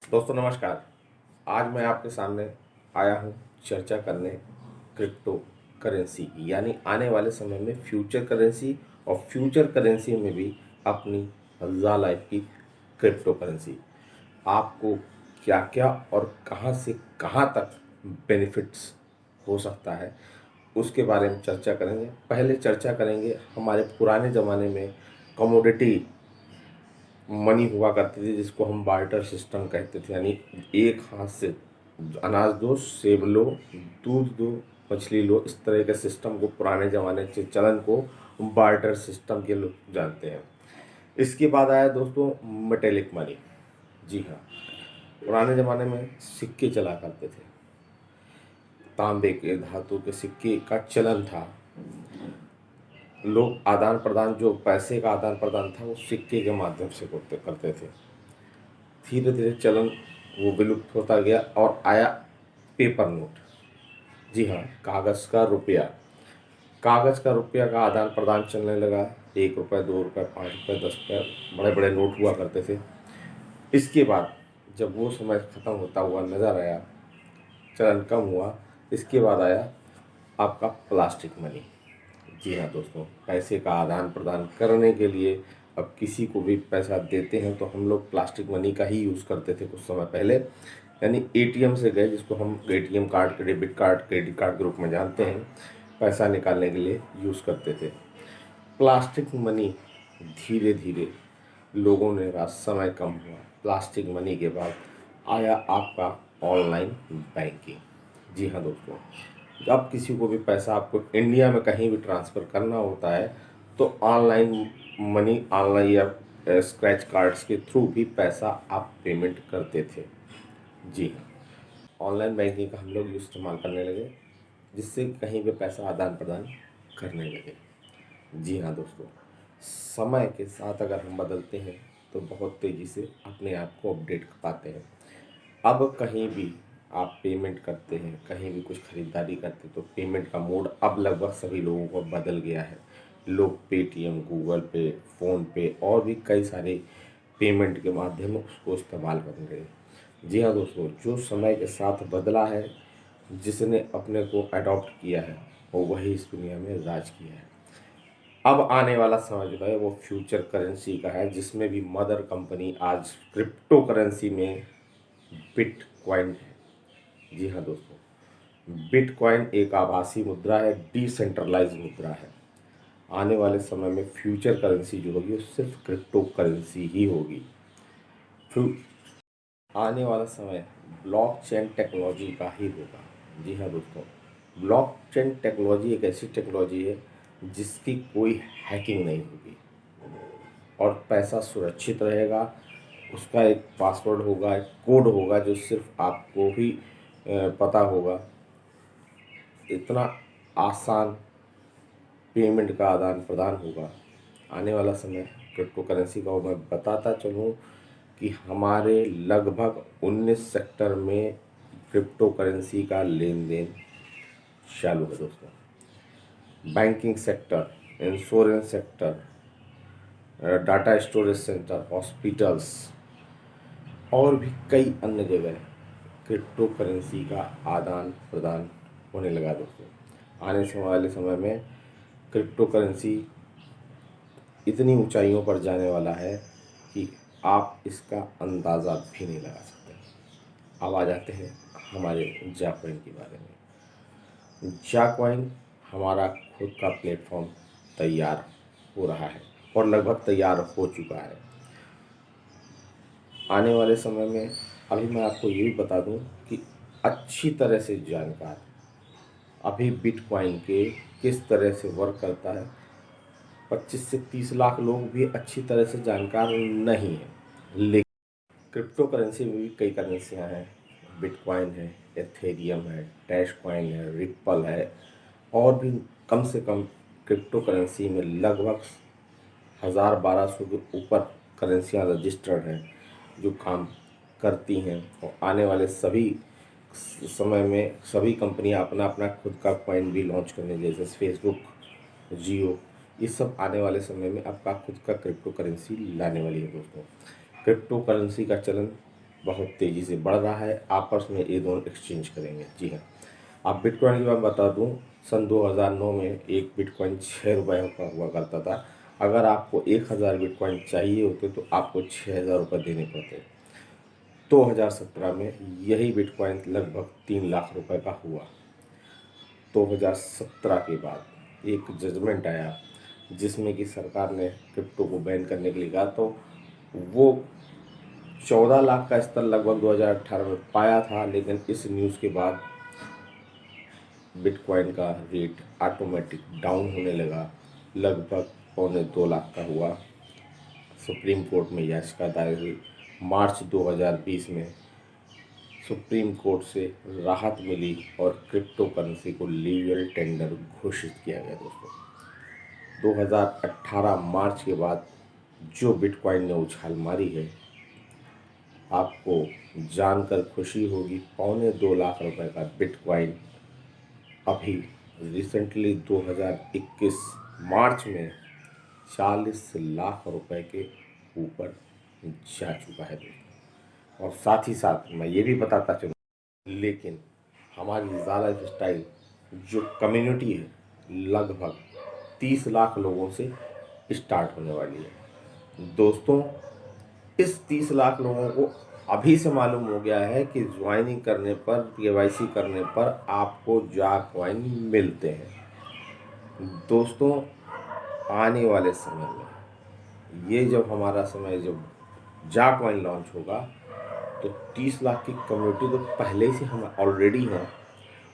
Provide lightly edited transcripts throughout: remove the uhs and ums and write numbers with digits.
दोस्तों नमस्कार। आज मैं आपके सामने आया हूँ चर्चा करने क्रिप्टो करेंसी की, यानी आने वाले समय में फ्यूचर करेंसी और फ्यूचर करेंसी में भी अपनी मज़ा लाइफ की क्रिप्टो करेंसी। आपको क्या क्या और कहाँ से कहाँ तक बेनिफिट्स हो सकता है उसके बारे में चर्चा करेंगे। पहले चर्चा करेंगे हमारे पुराने ज़माने में कमोडिटी मनी हुआ करती थी, जिसको हम बार्टर सिस्टम कहते थे, यानी एक हाथ से अनाज दो, सेब लो, दूध दो, मछली लो। इस तरह के सिस्टम को, पुराने ज़माने के चलन को बार्टर सिस्टम के लोग जानते हैं। इसके बाद आया दोस्तों मेटेलिक मनी। जी हाँ, पुराने ज़माने में सिक्के चला करते थे, तांबे के धातु के सिक्के का चलन था। लोग आदान प्रदान, जो पैसे का आदान प्रदान था, वो सिक्के के माध्यम से करते थे। धीरे धीरे चलन वो विलुप्त होता गया और आया पेपर नोट। जी हाँ, कागज़ का रुपया। कागज़ का रुपया का आदान प्रदान चलने लगा। 1 रुपये, 2 रुपये, 5 रुपये, 10 रुपये, बड़े बड़े नोट हुआ करते थे। इसके बाद जब वो समय ख़त्म होता हुआ नज़र आया, चलन कम हुआ, इसके बाद आया आपका प्लास्टिक मनी। जी हाँ दोस्तों, पैसे का आदान प्रदान करने के लिए अब किसी को भी पैसा देते हैं तो हम लोग प्लास्टिक मनी का ही यूज़ करते थे कुछ समय पहले। यानी एटीएम से गए, जिसको हम ATM card, debit card, credit card के रूप में जानते हैं, पैसा निकालने के लिए यूज़ करते थे। प्लास्टिक मनी धीरे धीरे लोगों ने, समय कम हुआ, प्लास्टिक मनी के बाद आया आपका ऑनलाइन बैंकिंग। जी हाँ दोस्तों, अब किसी को भी पैसा आपको इंडिया में कहीं भी ट्रांसफ़र करना होता है तो ऑनलाइन मनी, ऑनलाइन या स्क्रैच कार्ड्स के थ्रू भी पैसा आप पेमेंट करते थे। जी हाँ, ऑनलाइन बैंकिंग का हम लोग इस्तेमाल करने लगे, जिससे कहीं भी पैसा आदान प्रदान करने लगे। जी हाँ दोस्तों, समय के साथ अगर हम बदलते हैं तो बहुत तेज़ी से अपने आप को अपडेट कर पाते हैं। अब कहीं भी आप पेमेंट करते हैं, कहीं भी कुछ खरीदारी करते हैं, तो पेमेंट का मोड अब लगभग सभी लोगों को बदल गया है। लोग पेटीएम, गूगल पे, फ़ोन पे और भी कई सारे पेमेंट के माध्यम उसको इस्तेमाल करने लगे। जी हाँ दोस्तों, जो समय के साथ बदला है, जिसने अपने को अडॉप्ट किया है, वो वही इस दुनिया में राज किया है। अब आने वाला समय जो है वो फ्यूचर करेंसी का है, जिसमें भी मदर कंपनी आज क्रिप्टो करेंसी में बिटकॉइन है। जी हाँ दोस्तों, बिटकॉइन एक आभासी मुद्रा है, डिसेंट्रलाइज मुद्रा है। आने वाले समय में फ्यूचर करेंसी जो होगी वो सिर्फ क्रिप्टो करेंसी ही होगी। फ्यू आने वाला समय ब्लॉकचेन टेक्नोलॉजी का ही होगा। जी हाँ दोस्तों, ब्लॉकचेन टेक्नोलॉजी एक ऐसी टेक्नोलॉजी है जिसकी कोई हैकिंग नहीं होगी और पैसा सुरक्षित रहेगा। उसका एक पासवर्ड होगा, एक कोड होगा जो सिर्फ आपको ही पता होगा। इतना आसान पेमेंट का आदान प्रदान होगा आने वाला समय क्रिप्टो करेंसी का। और मैं बताता चलूँ कि हमारे लगभग 19 सेक्टर में क्रिप्टो करेंसी का लेन देन चालू है दोस्तों। Banking sector, insurance sector, data storage centre, hospitals और भी कई अन्य जगह क्रिप्टो करेंसी का आदान प्रदान होने लगा दोस्तों। आने से वाले समय में क्रिप्टो करेंसी इतनी ऊंचाइयों पर जाने वाला है कि आप इसका अंदाज़ा भी नहीं लगा सकते। अब आ जाते हैं हमारे जाकॉइन के बारे में। जाकॉइन हमारा खुद का प्लेटफॉर्म तैयार हो रहा है और लगभग तैयार हो चुका है। आने वाले समय में, अभी मैं आपको ये भी बता दूं कि अच्छी तरह से जानकार अभी बिटकॉइन के किस तरह से वर्क करता है, 25 से 30 लाख लोग भी अच्छी तरह से जानकार नहीं है। लेकिन क्रिप्टो करेंसी में भी कई करेंसियाँ हैं। बिटकॉइन है, एथेरियम है, डैश कॉइन है, रिप्पल है और भी कम से कम क्रिप्टो करेंसी में लगभग 1000-1200 के ऊपर करेंसियाँ रजिस्टर्ड हैं जो काम करती हैं। और आने वाले सभी समय में सभी कंपनियां अपना अपना खुद का कॉइन भी लॉन्च करने, जैसे फेसबुक, जियो, ये सब आने वाले समय में आपका खुद का क्रिप्टो करेंसी लाने वाली है दोस्तों। क्रिप्टो करेंसी का चलन बहुत तेज़ी से बढ़ रहा है, आपस में ये दोनों एक्सचेंज करेंगे। जी हाँ, आप बिटकॉइन की बात बता दूं, सन 2009 में एक बिटकॉइन 6 रुपये का हुआ करता था। अगर आपको 1000 बिटकॉइन चाहिए होते तो आपको 6000 रुपये देने पड़ते। 2017 में यही बिटकॉइन लगभग 3 लाख रुपए का हुआ। 2017 के बाद एक जजमेंट आया जिसमें कि सरकार ने क्रिप्टो को बैन करने के लिए कहा, तो वो 14 लाख का स्तर लगभग 2018 में पाया था। लेकिन इस न्यूज़ के बाद बिटकॉइन का रेट ऑटोमेटिक डाउन होने लगा, लगभग 2.25 लाख का हुआ। सुप्रीम कोर्ट में याचिका दायर हुई। मार्च 2020 में सुप्रीम कोर्ट से राहत मिली और क्रिप्टो करेंसी को लीगल टेंडर घोषित किया गया। दोस्तों, 2018 मार्च के बाद जो बिटकॉइन ने उछाल मारी है, आपको जानकर खुशी होगी। 2.25 लाख रुपए का बिटकॉइन अभी रिसेंटली 2021 मार्च में 40 लाख रुपए के ऊपर जा चुका है दोस्तों। और साथ ही साथ मैं ये भी बताता चलूँ, लेकिन हमारी ज़ाला स्टाइल जो कम्युनिटी है लगभग 30 लाख लोगों से स्टार्ट होने वाली है। दोस्तों, इस 30 लाख लोगों को अभी से मालूम हो गया है कि ज्वाइनिंग करने पर, केवाईसी करने पर आपको जा कॉइन मिलते हैं। दोस्तों, आने वाले समय में ये जब हमारा समय जब जा कॉइन लॉन्च होगा तो 30 लाख की कम्युनिटी तो पहले से हम ऑलरेडी हैं।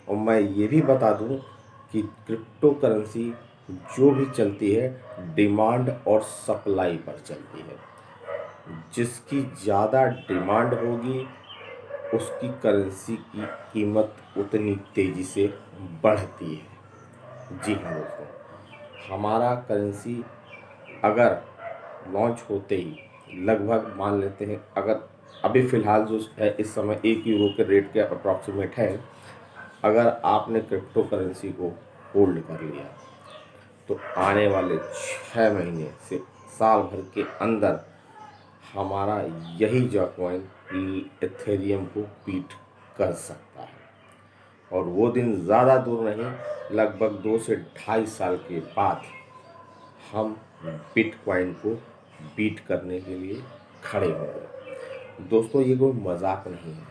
और मैं ये भी बता दूं कि क्रिप्टो करेंसी जो भी चलती है डिमांड और सप्लाई पर चलती है। जिसकी ज़्यादा डिमांड होगी उसकी करेंसी की कीमत उतनी तेज़ी से बढ़ती है। जी हाँ दोस्तों, हमारा करेंसी अगर लॉन्च होते ही लगभग मान लेते हैं, अगर अभी फ़िलहाल जो है इस समय 1 यूरो के रेट के अप्रॉक्सीमेट है, अगर आपने क्रिप्टो करेंसी को होल्ड कर लिया तो आने वाले 6 महीने से साल भर के अंदर हमारा यही जॉकॉइन एथेरियम को बीट कर सकता है। और वो दिन ज़्यादा दूर नहीं, लगभग 2 से 2.5 साल के बाद हम बिटकॉइन को बीट करने के लिए खड़े होंगे। दोस्तों, ये कोई मजाक नहीं है,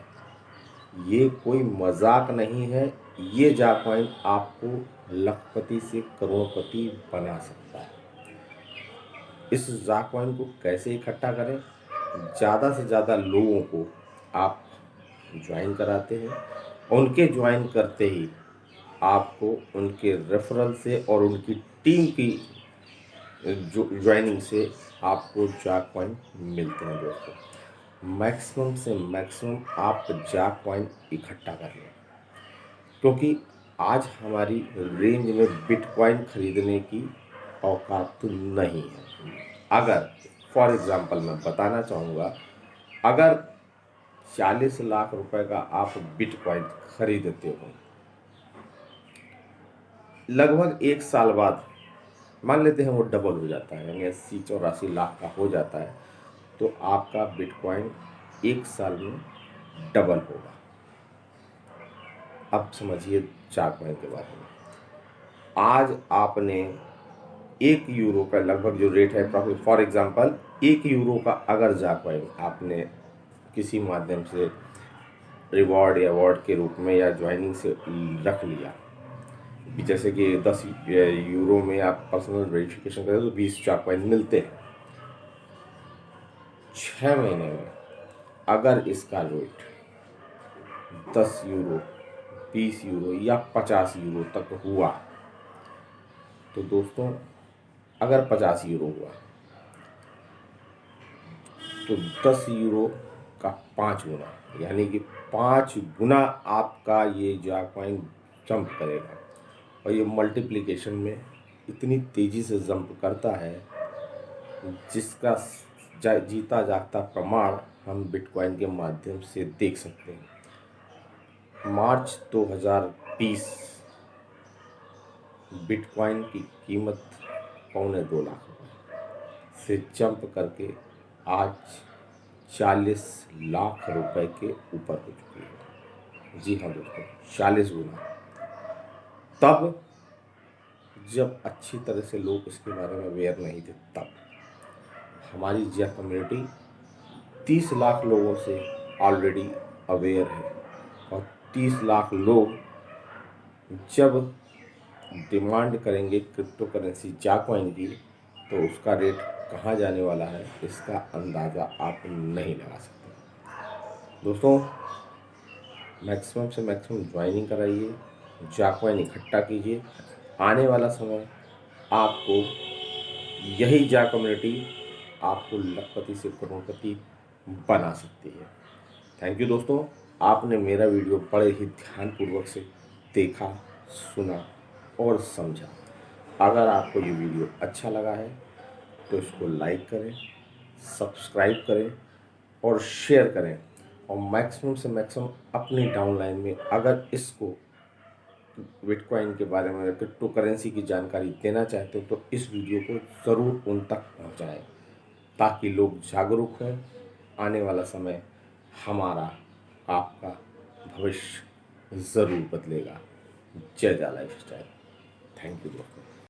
ये कोई मजाक नहीं है। ये जॉकॉइन आपको लखपति से करोड़पति बना सकता है। इस जॉकॉइन को कैसे इकट्ठा करें? ज़्यादा से ज़्यादा लोगों को आप ज्वाइन कराते हैं, उनके ज्वाइन करते ही आपको उनके रेफरल से और उनकी टीम की जो ज्वाइनिंग से आपको जॉकॉइन मिलते हैं। दोस्तों, मैक्सिमम से मैक्सिमम आप जॉकॉइन इकट्ठा कर लें, क्योंकि आज हमारी रेंज में बिटकॉइन खरीदने की औकात तो नहीं है। अगर फॉर एग्ज़ाम्पल मैं बताना चाहूँगा, अगर 40 लाख रुपए का आप बिटकॉइन खरीदते हो, लगभग 1 साल बाद मान लेते हैं वो डबल हो जाता है, यानी 80-84 लाख का हो जाता है, तो आपका बिटकॉइन 1 साल में डबल होगा। अब समझिए जॉकॉइन के बारे में। आज आपने 1 यूरो का लगभग जो रेट है, फॉर एग्जांपल 1 यूरो का अगर जॉकॉइन आपने किसी माध्यम से रिवॉर्ड या अवार्ड के रूप में या ज्वाइनिंग से रख लिया, जैसे कि 10 यूरो में आप पर्सनल वेरिफिकेशन करें तो 20 जॉकॉइन मिलते हैं। 6 महीने में अगर इसका रेट 10 यूरो, 20 यूरो या 50 यूरो तक हुआ, तो दोस्तों अगर 50 यूरो हुआ तो 10 यूरो का 5 गुना, यानी कि 5 गुना आपका ये जॉकॉइन जंप करेगा। और ये मल्टीप्लिकेशन में इतनी तेज़ी से जंप करता है जिसका जीता जागता प्रमाण हम बिटकॉइन के माध्यम से देख सकते हैं। मार्च 2020 बिटकॉइन की कीमत 2.25 लाख रुपए से जंप करके आज 40 लाख रुपए के ऊपर हो चुकी है। जी हाँ दोस्तों, 40 गुना। तब जब अच्छी तरह से लोग इसके बारे में अवेयर नहीं थे, तब हमारी जिया कम्युनिटी 30 लाख लोगों से ऑलरेडी अवेयर है। और 30 लाख लोग जब डिमांड करेंगे क्रिप्टो करेंसी जाकॉइन की, तो उसका रेट कहाँ जाने वाला है इसका अंदाज़ा आप नहीं लगा सकते। दोस्तों, मैक्सिमम से मैक्सिमम ज्वाइनिंग कराइए, जाकॉइन इकट्ठा कीजिए। आने वाला समय आपको यही जा कम्युनिटी आपको लखपति से करोड़पति बना सकती है। थैंक यू दोस्तों, आपने मेरा वीडियो बड़े ही ध्यानपूर्वक से देखा, सुना और समझा। अगर आपको ये वीडियो अच्छा लगा है तो इसको लाइक करें, सब्सक्राइब करें और शेयर करें। और मैक्सिमम से मैक्सिमम अपनी डाउनलाइन में अगर इसको बिटकॉइन के बारे में, क्रिप्टो करेंसी की जानकारी देना चाहते हो तो इस वीडियो को ज़रूर उन तक पहुंचाएं, ताकि लोग जागरूक हों। आने वाला समय हमारा आपका भविष्य ज़रूर बदलेगा। जय जा लाइफस्टाइल। थैंक यू दोस्तों।